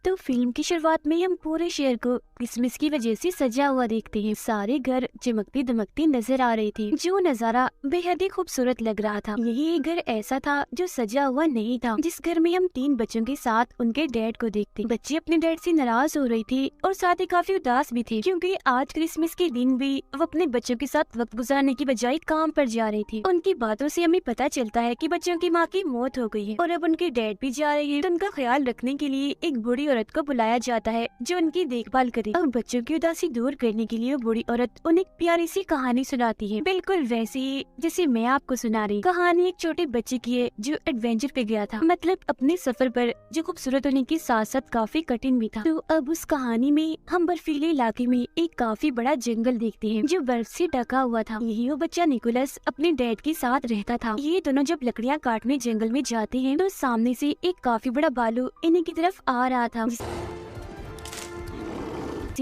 तो फिल्म की शुरुआत में हम पूरे शहर को क्रिसमस की वजह से सजा हुआ देखते हैं। सारे घर चमकती दमकती नजर आ रहे थे। जो नजारा बेहद ही खूबसूरत लग रहा था। यही एक घर ऐसा था जो सजा हुआ नहीं था, जिस घर में हम 3 बच्चों के साथ उनके डैड को देखते। बच्चे अपने डैड से नाराज हो रही थी और साथ ही काफी उदास भी थे, क्योंकि आज क्रिसमस के दिन भी वो अपने बच्चों के साथ वक्त गुजारने की बजाय काम पर जा रही थी। उनकी बातों से हमें पता चलता है कि बच्चों की माँ की मौत हो गई है और अब उनके डैड भी जा रहे हैं। तो उनका ख्याल रखने के लिए एक बूढ़ी औरत को बुलाया जाता है जो उनकी देखभाल करे। और बच्चों की उदासी दूर करने के लिए वो बूढ़ी औरत उन्हें एक प्यारी सी कहानी सुनाती है, बिल्कुल वैसे ही जैसे मैं आपको सुना रही। कहानी एक छोटे बच्चे की है जो एडवेंचर पे गया था, मतलब अपने सफर पर, जो खूबसूरत होने के साथ साथ काफी कठिन भी था। तो अब उस कहानी में हम बर्फीले इलाके में एक काफी बड़ा जंगल देखते हैं जो बर्फ से ढका हुआ था। यही वो बच्चा निकोलस अपने डैड के साथ रहता था। ये दोनों जब लकड़ियाँ काटने जंगल में जाते हैं तो सामने से एक काफी बड़ा भालू इन्हीं की तरफ आ रहा था।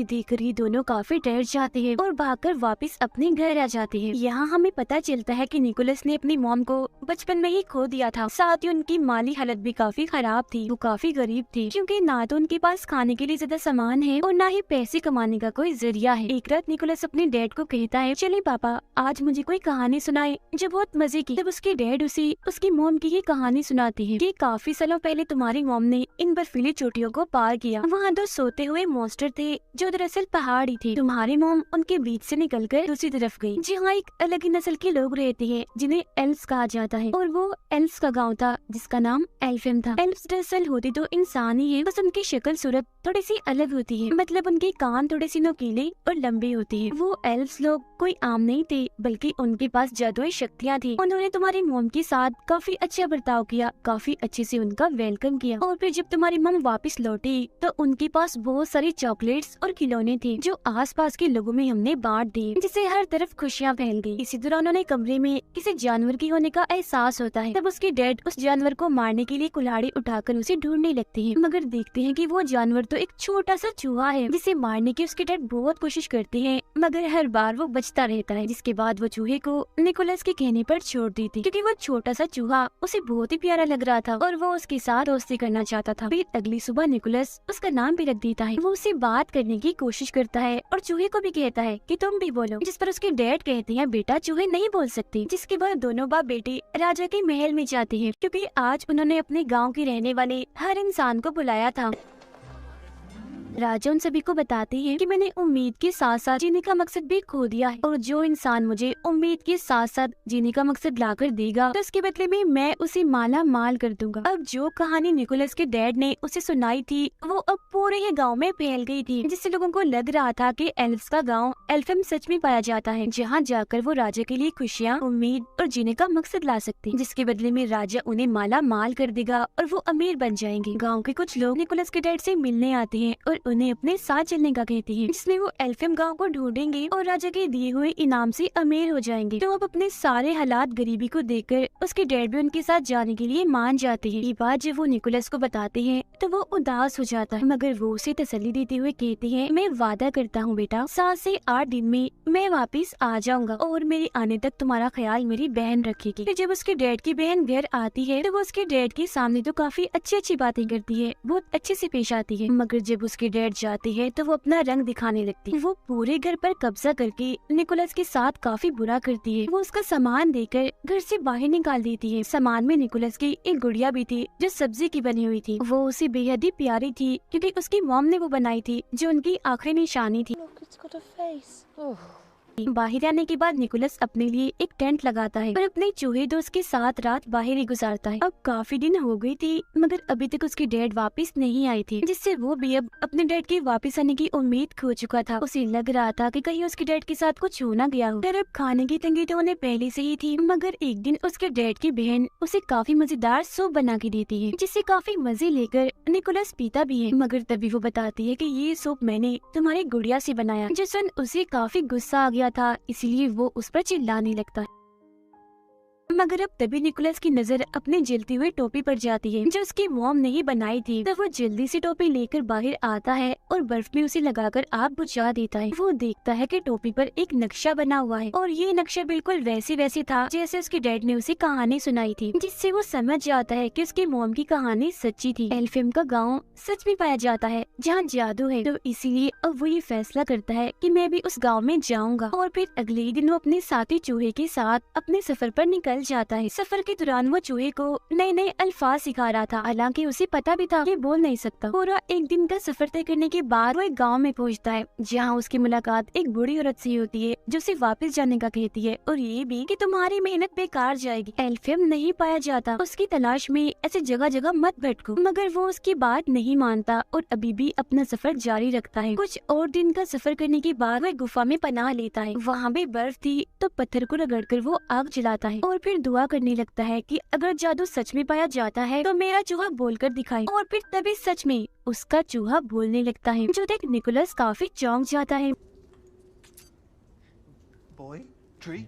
देखकर ये दोनों काफी डर जाते हैं और भागकर वापस अपने घर आ जाते हैं। यहाँ हमें पता चलता है कि निकोलस ने अपनी मॉम को बचपन में ही खो दिया था। साथ ही उनकी माली हालत भी काफी खराब थी। वो काफी गरीब थी, क्योंकि ना तो उनके पास खाने के लिए ज्यादा सामान है और ना ही पैसे कमाने का कोई जरिया है। एक रात निकोलस अपने डैड को कहता है, चले पापा आज मुझे कोई कहानी सुनाए, जो बहुत मजे की। जब उसके डैड उसे उसकी मॉम की ही कहानी सुनाती है कि काफी सालों पहले तुम्हारी मॉम ने इन बर्फीली चोटियों को पार किया। वहाँ 2 सोते हुए मॉन्स्टर थे जो दरअसल पहाड़ी थी। तुम्हारी मॉम उनके बीच से निकलकर दूसरी तरफ गई, जहाँ एक अलग ही नस्ल के लोग रहते हैं जिन्हें एल्व्स कहा जाता है, और वो एल्व्स का गांव था जिसका नाम एल्फेम था। एल्व्स दरअसल होती तो इंसान ही है, बस उनकी शक्ल सूरत थोड़ी सी अलग होती है, मतलब उनके कान थोड़े सी नुकीले और लंबे होते हैं। वो एल्व्स लोग कोई आम नहीं थे, बल्कि उनके पास जादुई शक्तियाँ थी। उन्होंने तुम्हारी मॉम के साथ काफी अच्छा बर्ताव किया, काफी अच्छे से उनका वेलकम किया, और फिर जब तुम्हारी मॉम वापस लौटी तो उनके पास बहुत सारी चॉकलेट्स और खिलौने थे जो आसपास के लोगों में हमने बांट दिए, जिससे हर तरफ खुशियाँ फैल गई। इसी दौरान उन्हें कमरे में किसी जानवर की होने का एहसास होता है। तब उसके डैड उस जानवर को मारने के लिए कुल्हाड़ी उठाकर उसे ढूंढने लगते हैं, मगर देखते हैं कि वो जानवर तो एक छोटा सा चूहा है, जिसे मारने की उसके डैड बहुत कोशिश करते हैं, मगर हर बार वो बचता रहता है। जिसके बाद वो चूहे को निकोलस के कहने पर छोड़ देती, क्योंकि वो छोटा सा चूहा उसे बहुत ही प्यारा लग रहा था और वो उसके साथ दोस्ती करना चाहता था। फिर अगली सुबह निकोलस उसका नाम भी रख देता है। वो उसे बात करने की कोशिश करता है और चूहे को भी कहता है कि तुम भी बोलो, जिस पर उसके डैड कहते हैं बेटा चूहे नहीं बोल सकते। जिसके बाद दोनों बाप बेटे राजा के महल में जाते हैं, क्योंकि आज उन्होंने अपने गांव के रहने वाले हर इंसान को बुलाया था। राजा उन सभी को बताते हैं कि मैंने उम्मीद के साथ साथ जीने का मकसद भी खो दिया है, और जो इंसान मुझे उम्मीद के साथ साथ जीने का मकसद लाकर देगा तो उसके बदले में मैं उसे माला माल कर दूंगा। अब जो कहानी निकोलस के डैड ने उसे सुनाई थी वो अब पूरे ही गांव में फैल गई थी, जिससे लोगों को लग रहा था कि एल्व्स का गांव एल्फेम सच में पाया जाता है, जहाँ जाकर वो राजा के लिए खुशियाँ, उम्मीद और जीने का मकसद ला सकते हैं, जिसके बदले में राजा उन्हें माला माल कर देगा और वो अमीर बन जाएंगे। गाँव के कुछ लोग निकोलस के डैड से मिलने आते हैं और उन्हें अपने साथ चलने का कहते हैं, जिसमें वो एल्फेम गांव को ढूंढेंगे और राजा के दिए हुए इनाम से अमीर हो जाएंगे। तो अब अपने सारे हालात गरीबी को देखकर उसके डैड भी उनके साथ जाने के लिए मान जाते हैं। ये बात जब वो निकोलस को बताते हैं तो वो उदास हो जाता है, मगर वो उसे तसल्ली देते हुए कहते हैं, मैं वादा करता हूँ बेटा 7 से 8 दिन में मैं वापिस आ जाऊंगा और मेरे आने तक तुम्हारा ख्याल मेरी बहन रखेगी। फिर जब उसके डैड की बहन घर आती है तो वो उसके डैड के सामने तो काफी अच्छी अच्छी बातें करती है, बहुत अच्छे से पेश आती है, मगर जब उसके डैड जाते हैं तो वो अपना रंग दिखाने लगती है। वो पूरे घर पर कब्जा करके निकोलस के साथ काफी बुरा करती है। वो उसका सामान देकर घर से बाहर निकाल देती है। सामान में निकोलस की एक गुड़िया भी थी जो सब्जी की बनी हुई थी। वो उसे बेहद ही प्यारी थी, क्योंकि उसकी मॉम ने वो बनाई थी, जो उनकी आखिरी निशानी थी। बाहर आने के बाद निकोलस अपने लिए एक टेंट लगाता है और अपने चूहे दोस्त के साथ रात बाहर ही गुजारता है। अब काफी दिन हो गई थी, मगर अभी तक उसके डैड वापस नहीं आए थे, जिससे वो भी अब अपने डैड के वापस आने की उम्मीद खो चुका था। उसे लग रहा था कि कहीं उसके डैड के साथ कुछ हो ना गया हो। अब खाने की तंगी तो उन्हें पहले से ही थी, मगर एक दिन उसके डैड की बहन उसे काफी मजेदार सूप बना के देती है, जिससे काफी मजे लेकर निकोलस पीता भी है। मगर तभी वो बताती है कि ये सूप मैंने तुम्हारी गुड़िया से बनाया, जो सुन उसे काफी गुस्सा आ गया था, इसलिए वो उस पर चिल्लाने लगता है। मगर अब तभी निकोलस की नजर अपने जलती हुई टोपी पर जाती है जो उसकी मॉम ने ही बनाई थी। तब वो जल्दी से टोपी लेकर बाहर आता है और बर्फ में उसे लगाकर आग बुझा देता है। वो देखता है कि टोपी पर एक नक्शा बना हुआ है और ये नक्शा बिल्कुल वैसे था जैसे उसके डैड ने उसे कहानी सुनाई थी, जिससे वो समझ जाता है कि उसकी मॉम की कहानी सच्ची थी। एल्फियम का गाँव सच में पाया जाता है जहाँ जादू है, तो इसीलिए अब वो ये फैसला करता है कि मैं भी उस गाँव में जाऊंगा। और फिर अगले ही दिन वो अपने साथी चूहे के साथ अपने सफर पर निकल जाता है। सफर के दौरान वो चूहे को नए नए अल्फाज सिखा रहा था, हालांकि उसे पता भी था कि बोल नहीं सकता। पूरा एक दिन का सफर तय करने के बाद वो एक गांव में पहुंचता है जहां उसकी मुलाकात एक बूढ़ी औरत से होती है जो उसे वापस जाने का कहती है और ये भी कि तुम्हारी मेहनत बेकार जाएगी। एल्फियम नहीं पाया जाता, उसकी तलाश में ऐसे जगह जगह मत भटको। मगर वो उसकी बात नहीं मानता और अभी भी अपना सफर जारी रखता है। कुछ और दिन का सफर करने के बाद वो गुफा में पनाह लेता है। वहाँ भी बर्फ थी तो पत्थर को रगड़कर वो आग जलाता है और फिर दुआ करने लगता है कि अगर जादू सच में पाया जाता है तो मेरा चूहा बोलकर दिखाए। और फिर तभी सच में उसका चूहा बोलने लगता है, जो देख निकोलस काफी चौंक जाता है। Boy, tree,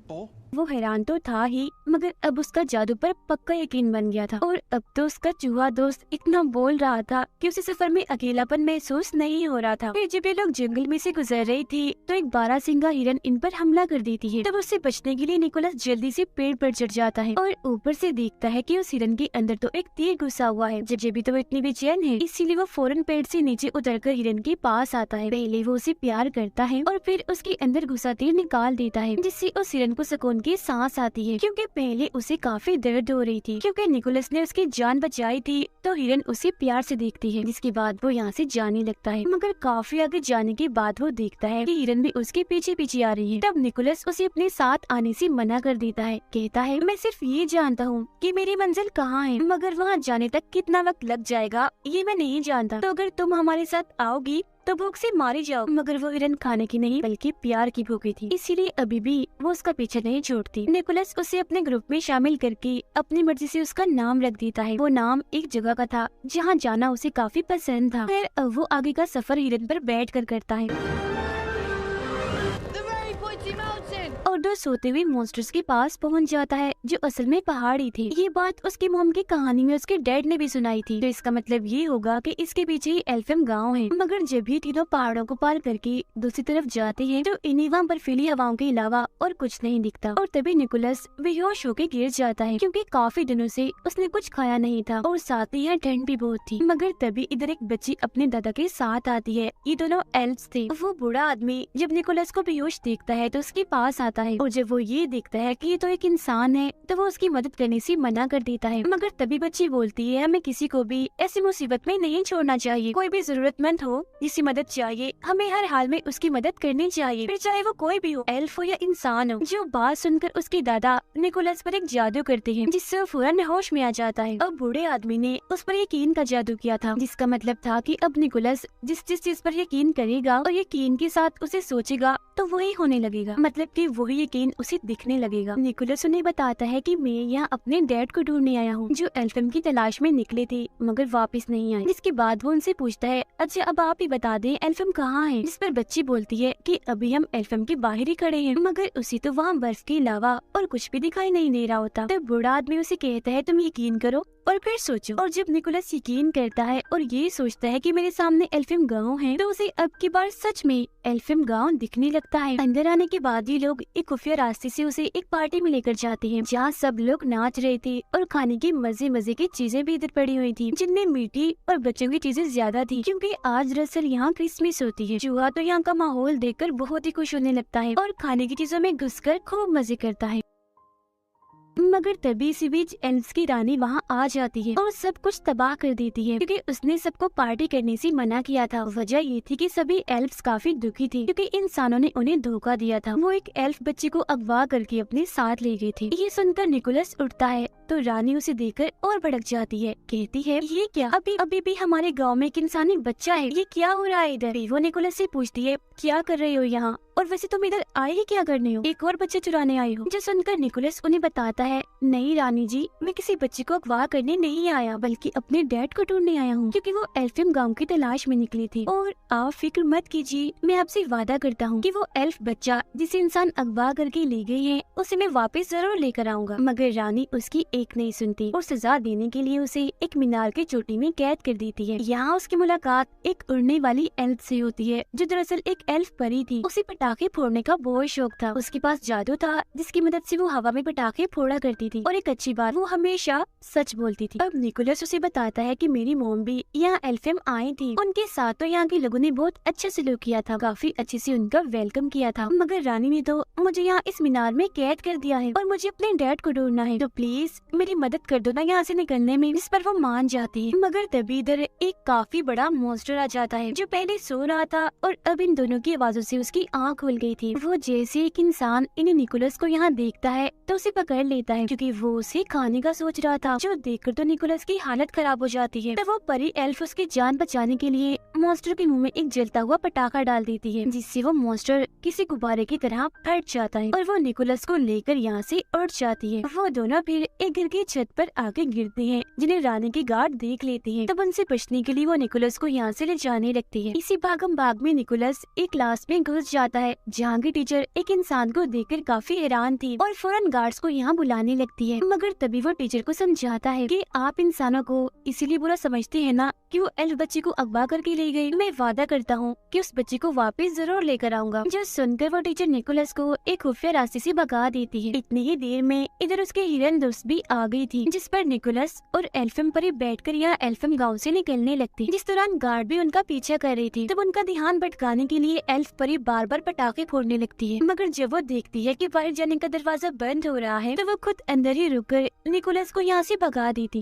ball. वो हैरान तो था ही, मगर अब उसका जादू पर पक्का यकीन बन गया था। और अब तो उसका चूहा दोस्त इतना बोल रहा था कि उसे सफर में अकेलापन महसूस नहीं हो रहा था। फिर जब ये लोग जंगल में से गुजर रही थी तो एक बारहसिंगा हिरन इन पर हमला कर देती है। तब उससे बचने के लिए निकोलस जल्दी से पेड़ पर चढ़ जाता है और ऊपर से देखता है कि उस हिरन के अंदर तो एक तीर घुसा हुआ है। जब भी तो वो इतनी बेचैन है, इसीलिए वो फौरन पेड़ से नीचे उतरकर हिरन के पास आता है। पहले वो उसे प्यार करता है और फिर उसके अंदर घुसा तीर निकाल देता है, जिससे उस हिरन को सुकून की सांस आती है, क्योंकि पहले उसे काफी दर्द हो रही थी। क्योंकि निकोलस ने उसकी जान बचाई थी तो हिरन उसे प्यार से देखती है, जिसके बाद वो यहाँ से जाने लगता है। मगर काफी आगे जाने के बाद वो देखता है कि हिरन भी उसके पीछे पीछे आ रही है। तब निकोलस उसे अपने साथ आने से मना कर देता है। कहता है, मैं सिर्फ ये जानता हूँ कि मेरी मंजिल कहाँ है, मगर वहाँ जाने तक कितना वक्त लग जाएगा ये मैं नहीं जानता। तो अगर तुम हमारे साथ आओगी तो भूख से मारी जाओ। मगर वो हिरन खाने की नहीं बल्कि प्यार की भूखी थी, इसीलिए अभी भी वो उसका पीछे नहीं छोड़ती। निकोलस उसे अपने ग्रुप में शामिल करके अपनी मर्जी से उसका नाम रख देता है। वो नाम एक जगह का था जहाँ जाना उसे काफी पसंद था। फिर अब वो आगे का सफर हिरन पर बैठ कर करता है और दो सोते हुए मॉन्स्टर्स के पास पहुंच जाता है जो असल में पहाड़ी थे। ये बात उसकी मॉम की कहानी में उसके डैड ने भी सुनाई थी, तो इसका मतलब ये होगा कि इसके पीछे ही एल्फियम गांव है। मगर जब भी तीनों पहाड़ों को पार करके दूसरी तरफ जाते हैं तो इन्हीं वहाँ बर्फीली हवाओं के अलावा और कुछ नहीं दिखता। और तभी निकोलस बेहोश होकर गिर जाता है, क्योंकि काफी दिनों से उसने कुछ खाया नहीं था और साथ ही यहाँ ठंड भी बहुत थी। मगर तभी इधर एक बच्ची अपने दादा के साथ आती है। ये दोनों एल्फ्स थे। वो बूढ़ा आदमी जब निकोलस को बेहोश देखता है तो उसके पास आता है और जब वो ये देखता है कि ये तो एक इंसान है तो वो उसकी मदद करने से मना कर देता है। मगर तभी बच्ची बोलती है, हमें किसी को भी ऐसी मुसीबत में नहीं छोड़ना चाहिए। कोई भी जरूरतमंद हो, जिसकी मदद चाहिए, हमें हर हाल में उसकी मदद करनी चाहिए, फिर चाहे वो कोई भी हो, एल्फ हो या इंसान हो। जो बात सुनकर उसके दादा निकोलस पर एक जादू करते हैं, जिससे वो फौरन होश में आ जाता है। अब बूढ़े आदमी ने उस पर यकीन का जादू किया था, जिसका मतलब था कि अब निकोलस जिस जिस चीज पर यकीन करेगा और यकीन के साथ उसे सोचेगा तो वही होने लगेगा, मतलब कि वही यकीन उसे दिखने लगेगा। निकोलस उन्हें बताता है कि मैं यहाँ अपने डैड को ढूंढने आया हूँ, जो एल्फियम की तलाश में निकले थे मगर वापस नहीं आए। जिसके बाद वो उनसे पूछता है, अच्छा अब आप ही बता दें एल्फियम कहाँ है। जिस पर बच्ची बोलती है कि अभी हम एल्फियम के बाहर ही खड़े हैं, मगर उसे तो वहाँ बर्फ के अलावा और कुछ भी दिखाई नहीं दे रहा होता। तो बूढ़ा आदमी उसे कहता है, तुम यकीन करो और फिर सोचो। और जब निकोलस यकीन करता है और ये सोचता है कि मेरे सामने एल्फियम गांव है, तो उसे अब की बार सच में एल्फियम गांव दिखने लगता है। अंदर आने के बाद ये लोग एक खुफिया रास्ते से उसे एक पार्टी में लेकर जाते हैं, जहाँ सब लोग नाच रहे थे और खाने की मजे मजे की चीजें भी इधर पड़ी हुई थी, जिनमें मीठी और बच्चों की चीजें ज्यादा थी, क्योंकि आज दरअसल यहाँ क्रिसमस होती है। चूहा तो यहाँ का माहौल देखकर बहुत ही खुश होने लगता है और खाने की चीजों में घुसकर खूब मजे करता है। मगर तभी इसी बीच एल्फ्स की रानी वहाँ आ जाती है और सब कुछ तबाह कर देती है, क्योंकि उसने सबको पार्टी करने से मना किया था। वजह ये थी कि सभी एल्फ्स काफी दुखी थे, क्योंकि इंसानों ने उन्हें धोखा दिया था। वो एक एल्फ बच्ची को अगवा करके अपने साथ ले गए थे। ये सुनकर निकोलस उठता है तो रानी उसे देखकर और भड़क जाती है। कहती है ये क्या, अभी अभी भी हमारे गांव में एक इंसानी बच्चा है, ये क्या हो रहा है इधर। वो निकोलस से पूछती है क्या कर रहे हो यहाँ, और वैसे तुम इधर आए ही क्या करने हो, एक और बच्चे चुराने आए हो। जो सुनकर निकोलस उन्हें बताता है नहीं रानी जी, मैं किसी बच्चे को अगवा करने नहीं आया, बल्कि अपने डैड को ढूंढने आया हूँ, क्योंकि वो एल्फियम गांव की तलाश में निकली थी। और आप फिक्र मत कीजिए, मैं आपसे वादा करता हूँ कि वो एल्फ बच्चा जिसे इंसान अगवा करके ले गए हैं उसे मैं वापस जरूर लेकर आऊंगा। मगर रानी उसकी एक नहीं सुनती और सजा देने के लिए उसे एक मीनार की चोटी में कैद कर देती है। यहाँ उसकी मुलाकात एक उड़ने वाली एल्फ से होती है, जो दरअसल एक एल्फ परी थी। उसे पटाखे फोड़ने का बहुत शौक था, उसके पास जादू था जिसकी मदद से वो हवा में पटाखे फोड़ा करती थी, और एक अच्छी बात, वो हमेशा सच बोलती थी। अब निकोलस उसे बताता है कि मेरी मॉम भी यहाँ एल्फियम आई थी, उनके साथ तो यहाँ के लोगों ने बहुत अच्छा सलूक किया था, काफी अच्छे से उनका वेलकम किया था, मगर रानी ने तो मुझे यहाँ इस मीनार में कैद कर दिया है और मुझे अपने डैड को ढूंढना है, तो प्लीज मेरी मदद कर दो ना यहाँ से निकलने में। इस पर वो मान जाती है, मगर तभी इधर एक काफी बड़ा मॉन्स्टर आ जाता है जो पहले सो रहा था और अब इन दोनों की आवाजों से उसकी आँख खुल गई थी। वो जैसे एक इंसान इन निकोलस को यहाँ देखता है तो उसे पकड़ लेता है, क्योंकि वो उसे खाने का सोच रहा था, जो देखकर तो निकोलस की हालत खराब हो जाती है। तो वो परी एल्फ उसकी जान बचाने के लिए मॉन्स्टर के मुंह में एक जलता हुआ पटाखा डाल देती है, जिससे वो मॉन्स्टर किसी गुब्बारे की तरह फट जाता है और वो निकोलस को लेकर यहाँ से उड़ जाती है। वो दोनों फिर एक घर की छत पर आके गिरते हैं, जिन्हें रानी की गार्ड देख लेती है। तब उनसे बचने के लिए वो निकोलस को यहाँ से ले जाने लगती है। इसी भागम भाग में निकोलस एक क्लास में घुस जाता है, जहाँ की टीचर एक इंसान को देखकर काफी हैरान थी और फौरन गार्ड्स को यहाँ बुलाने लगती है। मगर तभी वो टीचर को समझाता है कि आप इंसानों को इसीलिए बुरा समझते हैं ना कि वो एल्फ बच्चे को अगवा करके ले गई। मैं वादा करता हूँ कि उस बच्चे को वापस जरूर लेकर आऊंगा। जो सुनकर वो टीचर निकोलस को एक खुफिया रास्ते से भगा देती है। इतनी ही देर में इधर उसके हिरन दोस्त भी आ गई थी, जिस पर निकोलस और एल्फियम परी बैठकर यहाँ एल्फियम गाँव से निकलने लगती। जिस दौरान गार्ड भी उनका पीछा कर रही थी, तब उनका ध्यान भटकाने के लिए एल्फ परी बार बार पटाखे फोड़ने लगती है। मगर जब वो देखती है कि बाहर जाने का दरवाजा बंद हो रहा है, तो वो खुद अंदर ही रुककर निकोलस को यहाँ से भगा देती।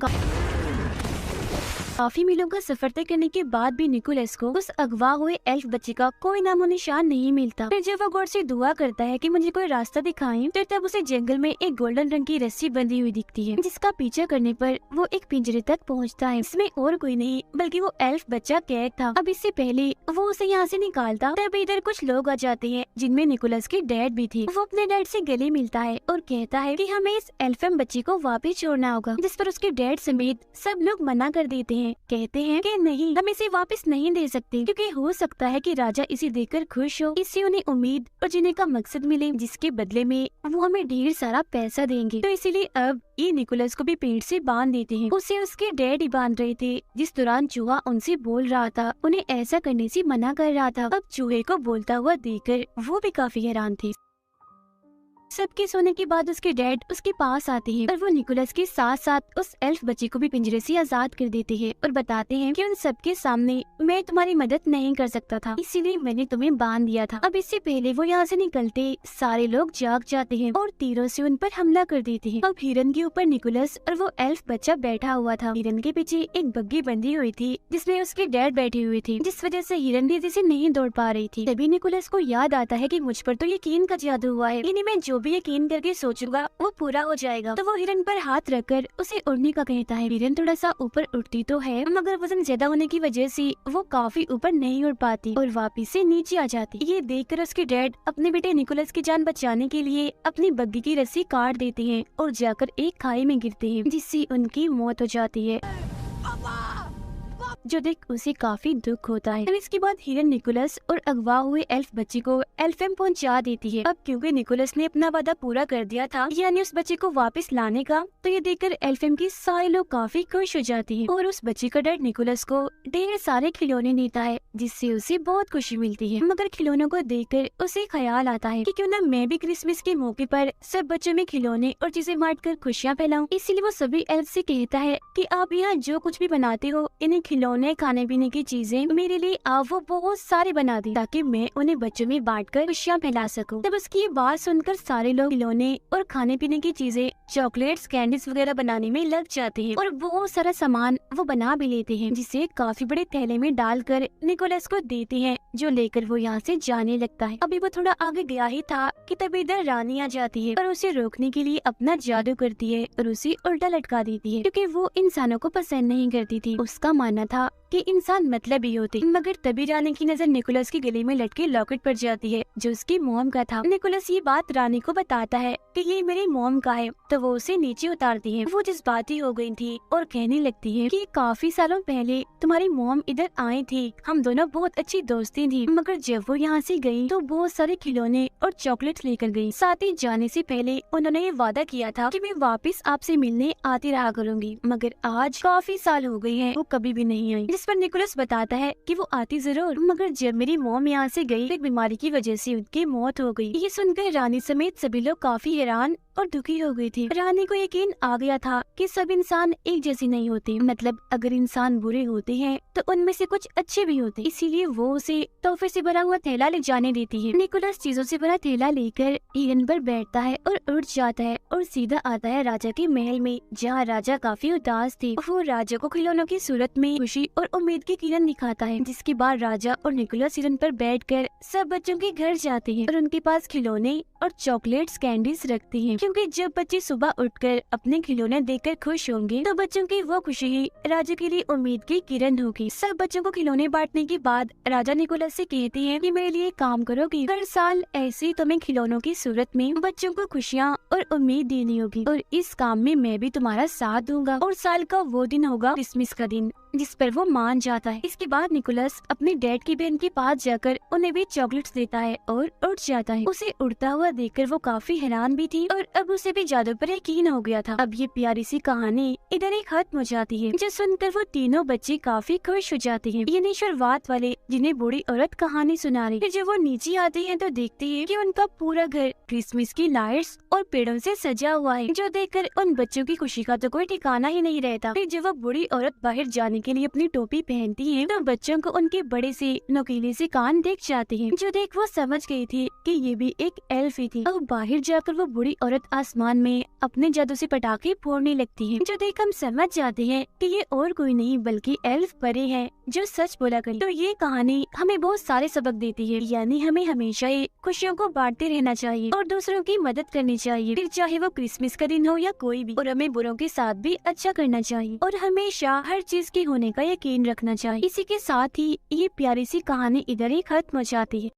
काफी मीलों का सफर तय करने के बाद भी निकोलस को उस अगवा हुए एल्फ बच्चे का कोई नामो निशान नहीं मिलता। फिर जब वो गॉड से दुआ करता है कि मुझे कोई रास्ता दिखाएं, तो तब उसे जंगल में एक गोल्डन रंग की रस्सी बंधी हुई दिखती है, जिसका पीछा करने पर वो एक पिंजरे तक पहुंचता है। इसमें और कोई नहीं बल्कि वो एल्फ बच्चा कैद था। अब इससे पहले वो उसे यहाँ से निकालता, तब इधर कुछ लोग आ जाते हैं, जिनमें निकोलस की डैड भी थी। वो अपने डैड से गले मिलता है और कहता है कि हमें इस एल्फियम बच्चे को वापस छोड़ना होगा, जिस पर उसके डैड समेत सब लोग मना कर देते हैं। कहते हैं कि नहीं, हम इसे वापस नहीं दे सकते, क्योंकि हो सकता है कि राजा इसे देखकर खुश हो, इससे उन्हें उम्मीद और जीने का मकसद मिले, जिसके बदले में वो हमें ढेर सारा पैसा देंगे। तो इसीलिए अब ये निकोलस को भी पेड़ से बांध देते हैं। उसे उसके डैड ही बांध रहे थे, जिस दौरान चूहा उनसे बोल रहा था, उन्हें ऐसा करने से मना कर रहा था। अब चूहे को बोलता हुआ देखकर वो भी काफी हैरान थे। सबके सोने के बाद उसके डैड उसके पास आते हैं और वो निकोलस के साथ साथ उस एल्फ बच्चे को भी पिंजरे से आजाद कर देते हैं और बताते हैं कि उन सबके सामने मैं तुम्हारी मदद नहीं कर सकता था, इसीलिए मैंने तुम्हें बांध दिया था। अब इससे पहले वो यहाँ से निकलते सारे लोग जाग जाते हैं और तीरों से उन पर हमला कर देते हैं। अब हिरन के ऊपर निकोलस और वो एल्फ बच्चा बैठा हुआ था। हिरन के पीछे एक बग्गी बंधी हुई थी, जिसमें उसके डैड बैठे हुए थे, जिस वजह से हिरन तेजी से नहीं दौड़ पा रही थी। तभी निकोलस को याद आता है कि मुझ पर तो यकीन का जादू हुआ है, यानी मैं जो भी यकीन करके सोचूंगा वो पूरा हो जाएगा। तो वो हिरन पर हाथ रखकर उसे उड़ने का कहता है। हिरन थोड़ा सा ऊपर उड़ती तो है, मगर वजन ज्यादा होने की वजह से वो काफी ऊपर नहीं उड़ पाती और वापिस से नीचे आ जाती। ये देखकर उसके डैड अपने बेटे निकोलस की जान बचाने के लिए अपनी बग्गी की रस्सी काट देते हैं और जाकर एक खाई में गिरते हैं, जिससे उनकी मौत हो जाती है, जो देख उसे काफी दुख होता है। इसके बाद हिरन निकोलस और अगवा हुए एल्फ बच्चे को एल्फियम पहुंचा देती है। अब क्योंकि निकोलस ने अपना वादा पूरा कर दिया था, यानी उस बच्चे को वापस लाने का, तो ये देखकर एल्फियम की सारे लोग काफी खुश हो जाते हैं और उस बच्चे का डैड निकोलस को ढेर सारे खिलौने देता है, जिससे उसे बहुत खुशी मिलती है। मगर खिलौनों को देखकर उसे ख्याल आता है कि क्यों न मैं भी क्रिसमस के मौके पर सब बच्चों में खिलौने और चीजें बांट कर खुशियाँ फैलाऊं। इसीलिए वो सभी एल्फ से कहता है कि आप यहाँ जो कुछ भी बनाते हो, इन्हें खिलौने खाने पीने की चीजें मेरे लिए आप वो बहुत सारे बना दी, ताकि मैं उन्हें बच्चों में बांटकर खुशियाँ फैला सकूं। तब उसकी ये बात सुनकर सारे लोग खिलौने और खाने पीने की चीजें चॉकलेट्स कैंडीज वगैरह बनाने में लग जाते हैं और बहुत सारा सामान वो बना भी लेते हैं, जिसे काफी बड़े थैले में डालकर निकोलस को देते हैं, जो लेकर वो यहाँ से जाने लगता है। अभी वो थोड़ा आगे गया ही था कि तभी इधर रानी आ जाती है और उसे रोकने के लिए अपना जादू करती है और उसे उल्टा लटका देती है, क्योंकि वो इंसानों को पसंद नहीं करती थी। उसका मानना था कि इंसान मतलबी होते, मगर तभी रानी की नजर निकोलस के गले में लटके लॉकेट पर जाती है, जो उसकी मॉम का था। निकोलस ये बात रानी को बताता है कि ये मेरी मॉम का है, तो वो उसे नीचे उतारती है। वो जज्बाती हो गई थी और कहने लगती है कि काफी सालों पहले तुम्हारी मॉम इधर आई थी, हम दोनों बहुत अच्छी दोस्ती थी, मगर जब वो यहाँ से गई तो बहुत सारे खिलौने और चॉकलेट्स लेकर गई। साथ ही जाने से पहले उन्होंने ये वादा किया था कि मैं वापस आपसे मिलने आती रहा करूंगी, मगर आज काफी साल हो गए हैं, वो कभी भी नहीं आई। जिस पर निकोलस बताता है कि वो आती जरूर, मगर जब मेरी मॉम यहाँ से गई, एक बीमारी की वजह से उनकी मौत हो गई। ये सुनकर रानी समेत सभी लोग काफी हैरान और दुखी हो गई थी। रानी को यकीन आ गया था कि सब इंसान एक जैसे नहीं होते, मतलब अगर इंसान बुरे होते हैं तो उनमें से कुछ अच्छे भी होते, इसीलिए वो उसे तोहफे से भरा हुआ थैला ले जाने देती है। निकोलस चीजों से भरा थैला लेकर हिरन पर बैठता है और उड़ जाता है और सीधा आता है राजा के महल में, जहाँ राजा काफी उदास थे। वो राजा को खिलौनों की सूरत में खुशी और उम्मीद की किरण दिखाता है, जिसके बाद राजा और निकोलस हिरन पर बैठकर सब बच्चों के घर जाते हैं और उनके पास खिलौने और चॉकलेट्स कैंडीज रखते हैं, क्योंकि जब बच्चे सुबह उठकर अपने खिलौने देखकर खुश होंगे तो बच्चों की वो खुशी ही राजा के लिए उम्मीद की किरण होगी। सब बच्चों को खिलौने बांटने के बाद राजा निकोलस से कहते हैं कि मेरे लिए काम करोगी, हर साल ऐसे तुम्हें खिलौनों की सूरत में बच्चों को खुशियाँ और उम्मीद देनी होगी, और इस काम में मैं भी तुम्हारा साथ दूंगा। और साल का वो दिन होगा क्रिसमस का दिन, जिस पर वो मान जाता है। इसके बाद निकोलस अपने डैड की बहन के पास जाकर उन्हें भी चॉकलेट्स देता है और उड़ जाता है। उसे उड़ता हुआ देखकर वो काफी हैरान भी थी और अब उसे भी जादू पर यकीन हो गया था। अब ये प्यारी सी कहानी इधर ही खत्म हो जाती है, जो सुनकर वो तीनों बच्चे काफी खुश हो जाते हैं। ये नहीं शुरुआत वाले जिन्हें बूढ़ी औरत कहानी सुना रही। फिर जब वो नीचे आते हैं तो देखते हैं कि उनका पूरा घर क्रिसमस की लाइट्स और पेड़ों से सजा हुआ है, जो देखकर उन बच्चों की खुशी का तो कोई ठिकाना ही नहीं रहता। फिर जब वो बूढ़ी औरत बाहर जाने के लिए अपनी टोपी पहनती है तो बच्चों को उनके बड़े से नुकीले से कान दिख जाते हैं, जो देख वो समझ गई थी कि ये भी एक एल्फ ही थी। और बाहर जाकर वो बूढ़ी औरत आसमान में अपने जादू से पटाखे फोड़ने लगती है, जो देख हम समझ जाते हैं कि ये और कोई नहीं बल्कि एल्फ परी है जो सच बोला करी। तो ये कहानी हमें बहुत सारे सबक देती है, यानी हमें हमेशा ही खुशियों को बांटते रहना चाहिए और दूसरों की मदद करनी चाहिए, फिर चाहे वो क्रिसमस का दिन हो या कोई भी। और हमें बुरों के साथ भी अच्छा करना चाहिए और हमेशा हर चीज के होने का यकीन रखना चाहिए। इसी के साथ ही ये प्यारी सी कहानी इधर ही खत्म हो जाती है।